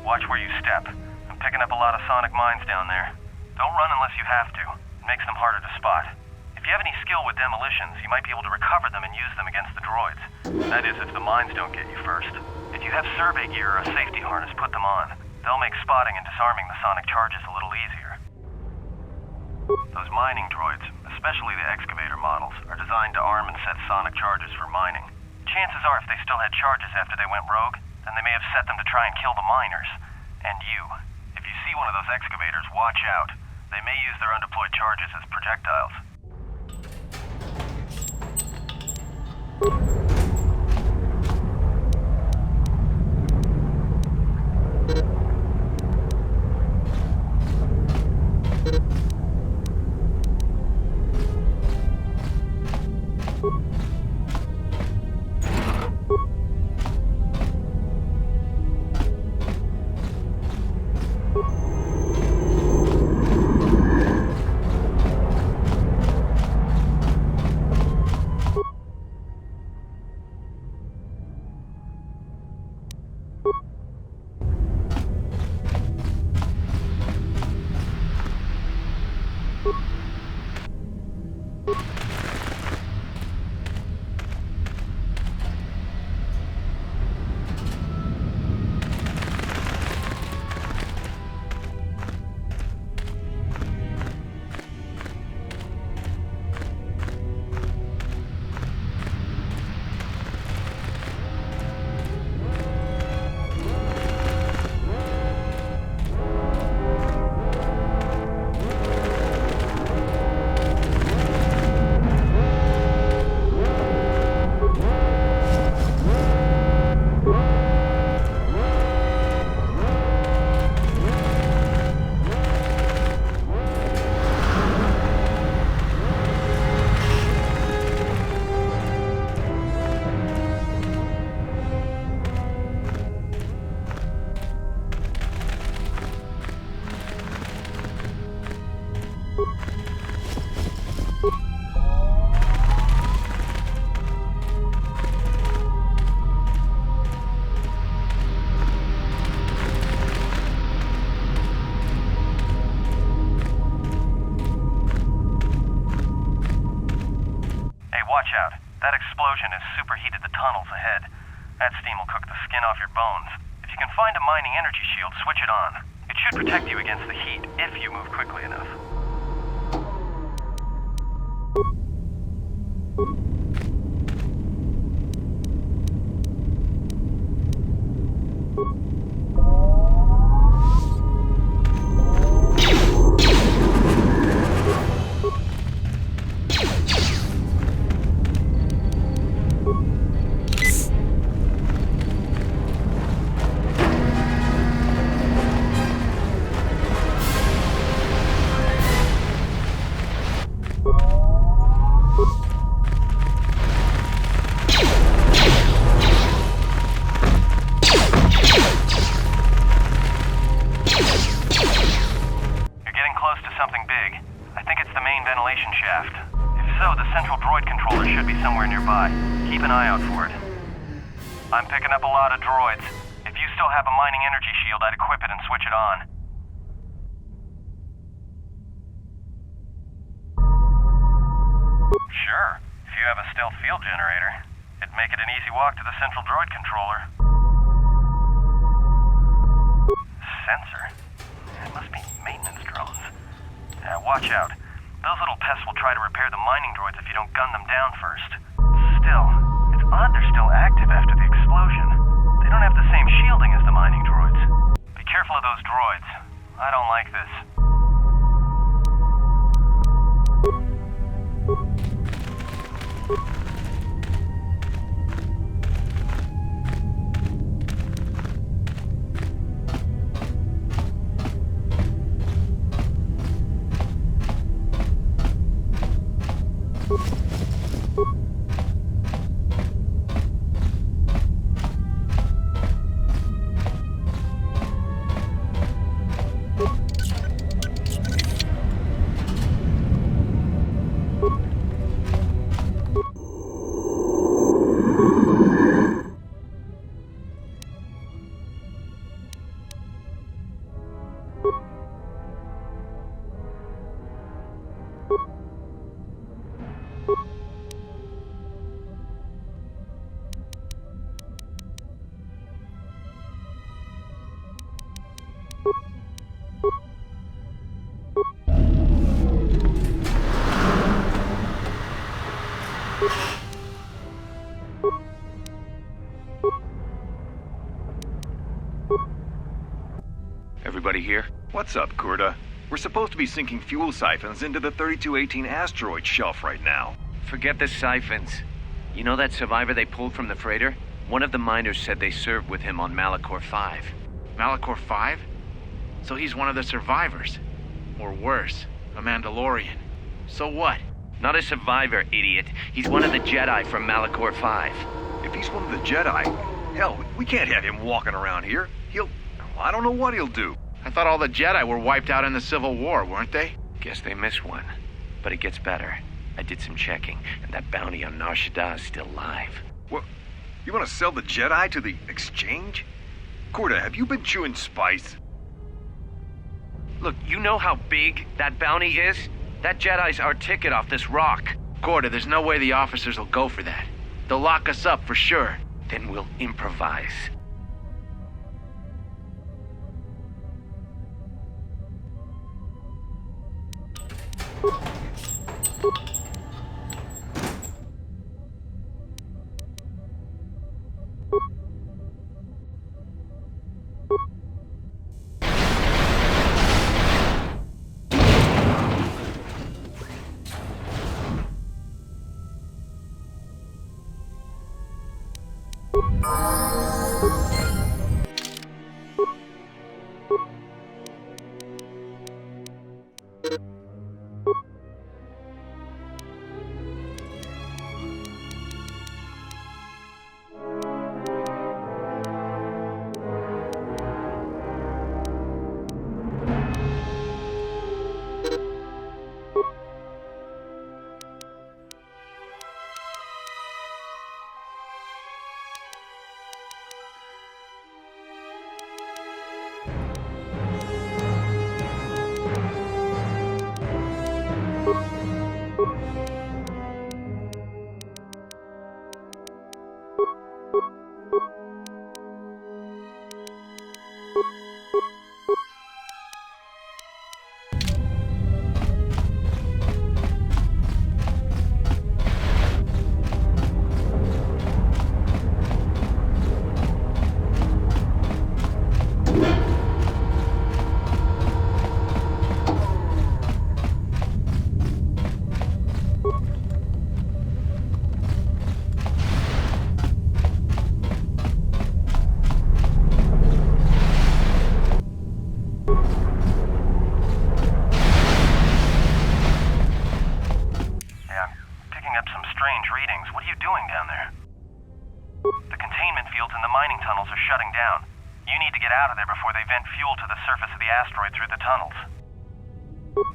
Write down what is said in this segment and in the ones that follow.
Watch where you step. I'm picking up a lot of sonic mines down there. Don't run unless you have to. It makes them harder to spot. If you have any skill with demolitions, you might be able to recover them and use them against the droids. That is, if the mines don't get you first. If you have survey gear or a safety harness, put them on. They'll make spotting and disarming the sonic charges a little easier. Those mining droids, especially the excavator models, are designed to arm and set sonic charges for mining. Chances are if they still had charges after they went rogue, then they may have set them to try and kill the miners. And you. If you see one of those excavators, watch out. They may use their undeployed charges as projectiles. Watch out. That explosion has superheated the tunnels ahead. That steam will cook the skin off your bones. If you can find a mining energy shield, switch it on. It should protect you against the heat, if you move quickly enough. Keep an eye out for it. I'm picking up a lot of droids. If you still have a mining energy shield, I'd equip it and switch it on. Sure. If you have a stealth field generator, it'd make it an easy walk to the central droid controller. Sensor? It must be maintenance drones. Watch out. Those little pests will try to repair the mining droids if you don't gun them down first. Still, it's odd they're still active after the explosion. They don't have the same shielding as the mining droids. Be careful of those droids. I don't like this. Everybody here? What's up, Kurta? We're supposed to be sinking fuel siphons into the 3218 asteroid shelf right now. Forget the siphons. You know that survivor they pulled from the freighter? One of the miners said they served with him on Malachor 5. Malachor 5? So he's one of the survivors. Or worse, a Mandalorian. So what? Not a survivor, idiot. He's one of the Jedi from Malachor 5. If he's one of the Jedi, hell, we can't have him walking around here. I don't know what he'll do. I thought all the Jedi were wiped out in the Civil War, weren't they? Guess they missed one. But it gets better. I did some checking, and that bounty on Nar Shaddaa is still live. What? You want to sell the Jedi to the exchange? Kurta, have you been chewing spice? Look, you know how big that bounty is? That Jedi's our ticket off this rock. Gorda, there's no way the officers will go for that. They'll lock us up for sure. Then we'll improvise.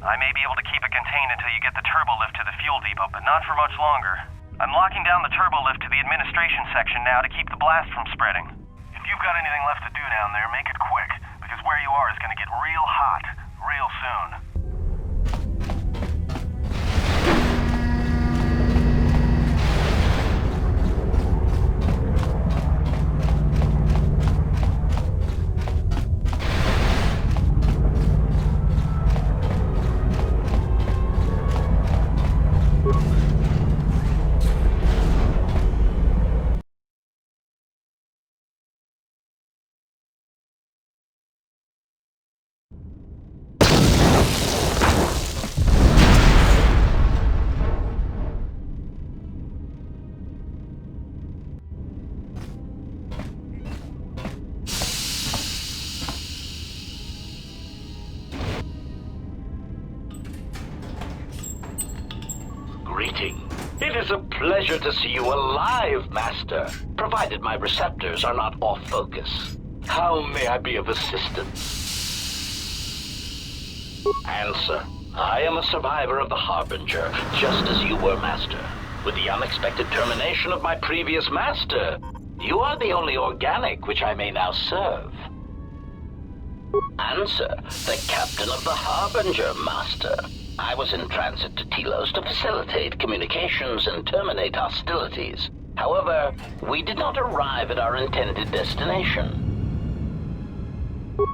I may be able to keep it contained until you get the turbo lift to the fuel depot, but not for much longer. I'm locking down the turbo lift to the administration section now to keep the blast from spreading. If you've got anything left to do down there, make it quick, because where you are is going to get real hot real soon. It is a pleasure to see you alive, Master, provided my receptors are not off focus. How may I be of assistance? Answer. I am a survivor of the Harbinger, just as you were, Master. With the unexpected termination of my previous Master, you are the only organic which I may now serve. Answer. The Captain of the Harbinger, Master. I was in transit to Telos to facilitate communications and terminate hostilities. However, we did not arrive at our intended destination.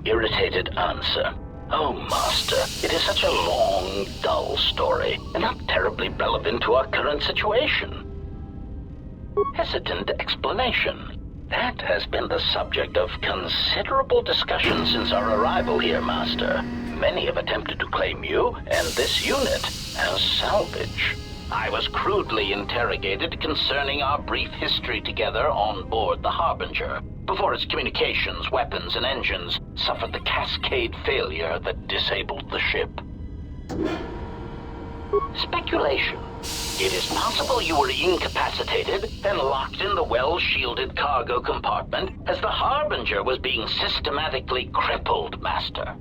Irritated answer. Oh, Master, it is such a long, dull story, and not terribly relevant to our current situation. Hesitant explanation. That has been the subject of considerable discussion since our arrival here, Master. Many have attempted to claim you and this unit as salvage. I was crudely interrogated concerning our brief history together on board the Harbinger, before its communications, weapons, and engines suffered the cascade failure that disabled the ship. Speculation. It is possible you were incapacitated and locked in the well-shielded cargo compartment as the Harbinger was being systematically crippled, Master.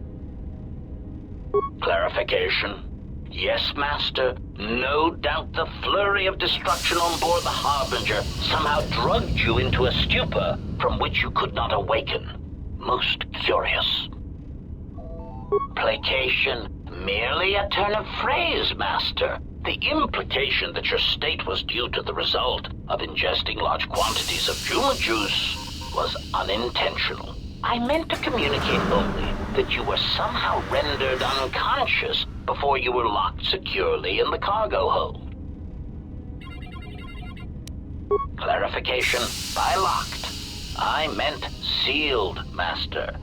Clarification. Yes, Master. No doubt the flurry of destruction on board the Harbinger somehow drugged you into a stupor from which you could not awaken. Most curious. Placation. Merely a turn of phrase, Master. The implication that your state was due to the result of ingesting large quantities of Juma juice was unintentional. I meant to communicate only that you were somehow rendered unconscious before you were locked securely in the cargo hold. Clarification. By locked, I meant sealed, Master.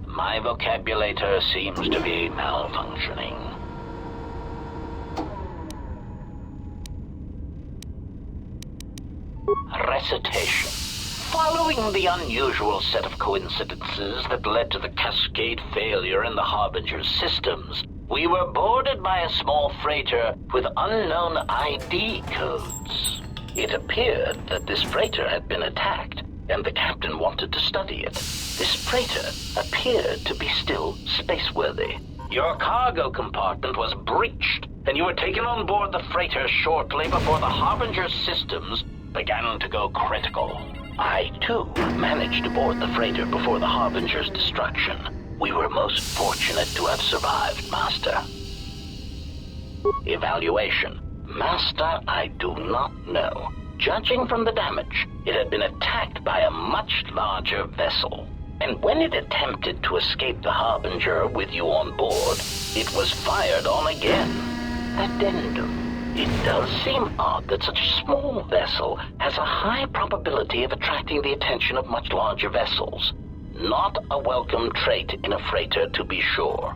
My vocabulator seems to be malfunctioning. Recitation. Following the unusual set of coincidences that led to the cascade failure in the Harbinger's systems, we were boarded by a small freighter with unknown ID codes. It appeared that this freighter had been attacked, and the captain wanted to study it. This freighter appeared to be still spaceworthy. Your cargo compartment was breached, and you were taken on board the freighter shortly before the Harbinger's systems began to go critical. I, too, managed to board the freighter before the Harbinger's destruction. We were most fortunate to have survived, Master. Evaluation. Master, I do not know. Judging from the damage, it had been attacked by a much larger vessel. And when it attempted to escape the Harbinger with you on board, it was fired on again. Addendum. It does seem odd that such a small vessel has a high probability of attracting the attention of much larger vessels. Not a welcome trait in a freighter, to be sure.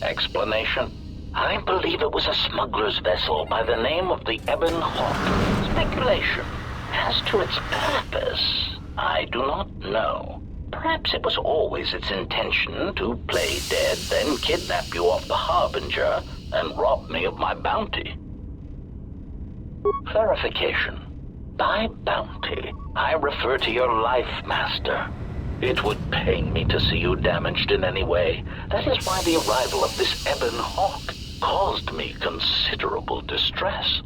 Explanation. I believe it was a smuggler's vessel by the name of the Ebon Hawk. Speculation. As to its purpose, I do not know. Perhaps it was always its intention to play dead, then kidnap you off the Harbinger and rob me of my bounty. Clarification. By bounty, I refer to your life, Master. It would pain me to see you damaged in any way. That is why the arrival of this Ebon Hawk caused me considerable distress.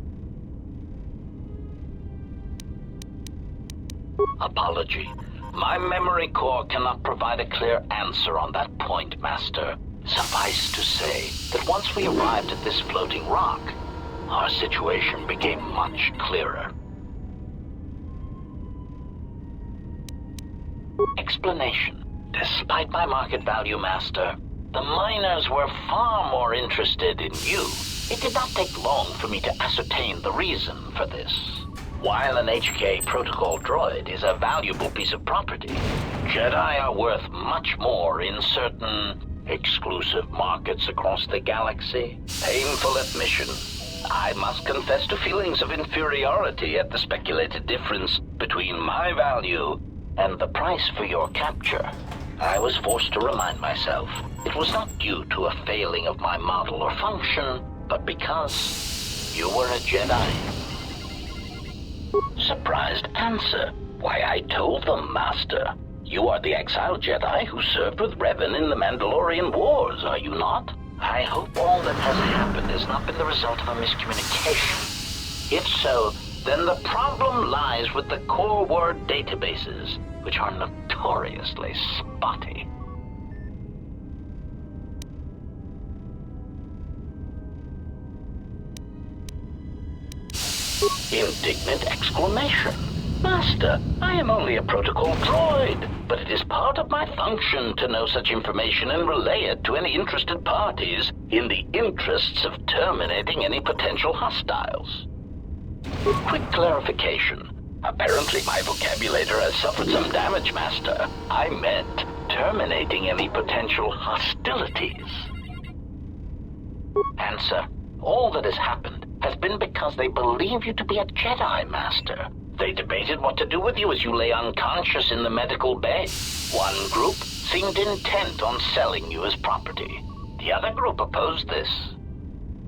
Apology. My memory core cannot provide a clear answer on that point, Master. Suffice to say that once we arrived at this floating rock, our situation became much clearer. Explanation. Despite my market value, Master, the miners were far more interested in you. It did not take long for me to ascertain the reason for this. While an HK protocol droid is a valuable piece of property, Jedi are worth much more in certain exclusive markets across the galaxy. Painful admission. I must confess to feelings of inferiority at the speculated difference between my value and the price for your capture. I was forced to remind myself it was not due to a failing of my model or function, but because you were a Jedi. Surprised answer. Why, I told them, Master. You are the exiled Jedi who served with Revan in the Mandalorian Wars, are you not? I hope all that has happened has not been the result of a miscommunication. If so, then the problem lies with the core word databases, which are notoriously spotty. Indignant exclamation. Master, I am only a protocol droid, but it is part of my function to know such information and relay it to any interested parties in the interests of terminating any potential hostiles. Quick clarification. Apparently my vocabulator has suffered some damage, Master. I meant terminating any potential hostilities. Answer. All that has happened has been because they believe you to be a Jedi, Master. They debated what to do with you as you lay unconscious in the medical bay. One group seemed intent on selling you as property. The other group opposed this.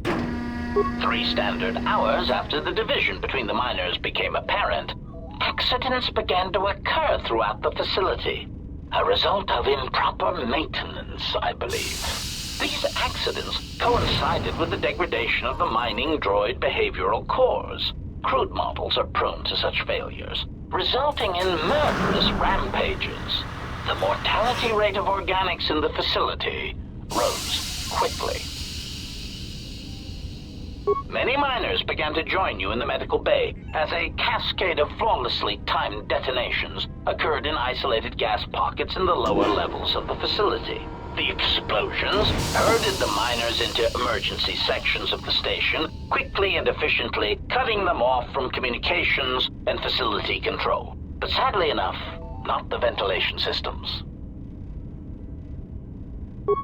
3 standard hours after the division between the miners became apparent, accidents began to occur throughout the facility. A result of improper maintenance, I believe. These accidents coincided with the degradation of the mining droid behavioral cores. Crude models are prone to such failures, resulting in murderous rampages. The mortality rate of organics in the facility rose quickly. Many miners began to join you in the medical bay as a cascade of flawlessly timed detonations occurred in isolated gas pockets in the lower levels of the facility. The explosions herded the miners into emergency sections of the station, quickly and efficiently cutting them off from communications and facility control. But sadly enough, not the ventilation systems.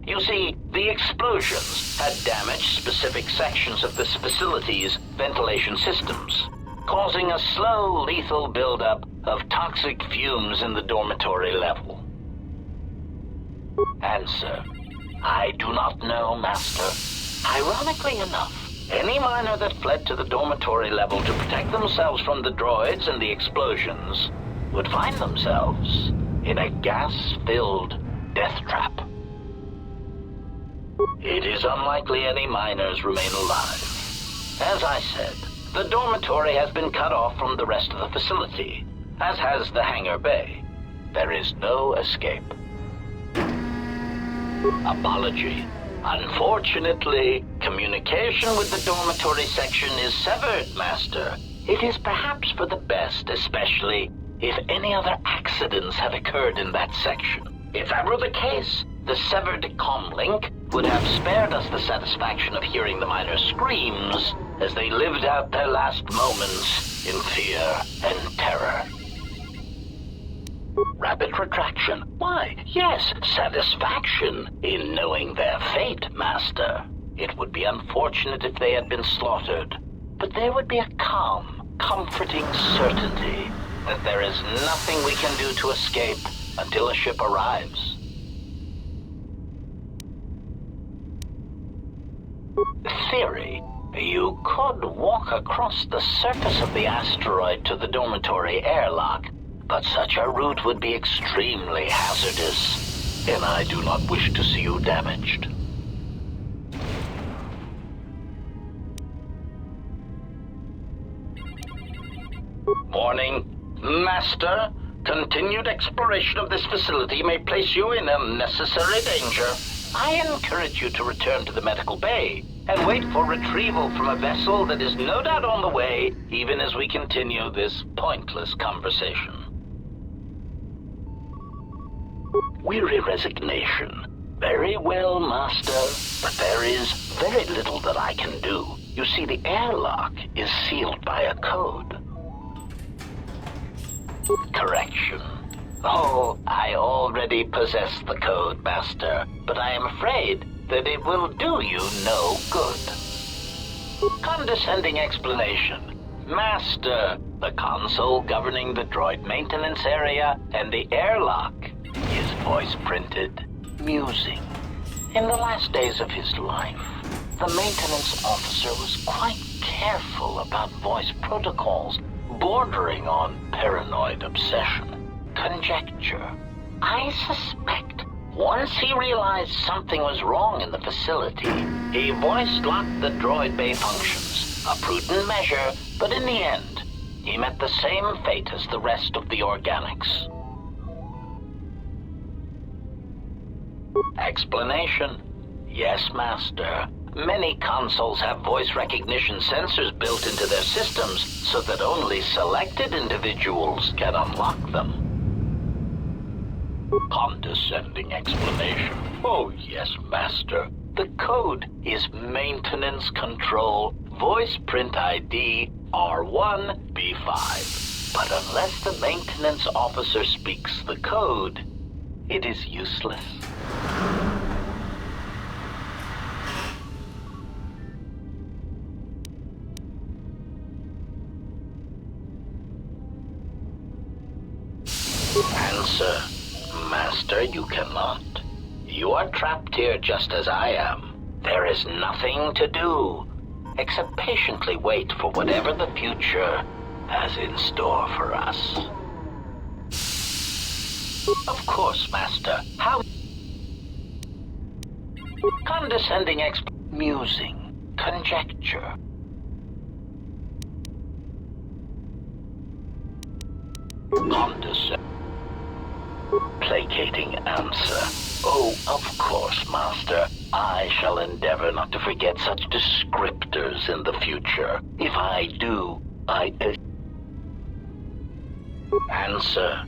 You see, the explosions had damaged specific sections of this facility's ventilation systems, causing a slow, lethal buildup of toxic fumes in the dormitory level. Answer. I do not know, Master. Ironically enough, any miner that fled to the dormitory level to protect themselves from the droids and the explosions would find themselves in a gas-filled death trap. It is unlikely any miners remain alive. As I said, the dormitory has been cut off from the rest of the facility, as has the hangar bay. There is no escape. Apology. Unfortunately, communication with the dormitory section is severed, Master. It is perhaps for the best, especially if any other accidents had occurred in that section. If that were the case, the severed comlink would have spared us the satisfaction of hearing the miners' screams as they lived out their last moments in fear and terror. Rapid retraction. Why, yes, satisfaction in knowing their fate, Master. It would be unfortunate if they had been slaughtered, but there would be a calm, comforting certainty that there is nothing we can do to escape until a ship arrives. Theory. You could walk across the surface of the asteroid to the dormitory airlock, but such a route would be extremely hazardous, and I do not wish to see you damaged. Warning. Master, continued exploration of this facility may place you in unnecessary danger. I encourage you to return to the medical bay and wait for retrieval from a vessel that is no doubt on the way, even as we continue this pointless conversation. Weary resignation. Very well, Master, but there is very little that I can do. You see, the airlock is sealed by a code. Correction. Oh, I already possess the code, Master, but I am afraid that it will do you no good. Condescending explanation. Master, the console governing the droid maintenance area and the airlock is voice-printed, musing. In the last days of his life, the maintenance officer was quite careful about voice protocols, bordering on paranoid obsession. Conjecture. I suspect once he realized something was wrong in the facility, he voice-locked the droid bay functions. A prudent measure, but in the end, he met the same fate as the rest of the organics. Explanation. Yes, Master. Many consoles have voice recognition sensors built into their systems so that only selected individuals can unlock them. Condescending explanation. Oh, yes, Master. The code is maintenance control, voice print ID, R1, B5. But unless the maintenance officer speaks the code, it is useless. Answer. Master, you cannot. You are trapped here just as I am. There is nothing to do, except patiently wait for whatever the future has in store for us. Of course, Master. How condescending musing, conjecture. Condescending. Placating answer. Oh, of course, Master. I shall endeavor not to forget such descriptors in the future. If I do, answer,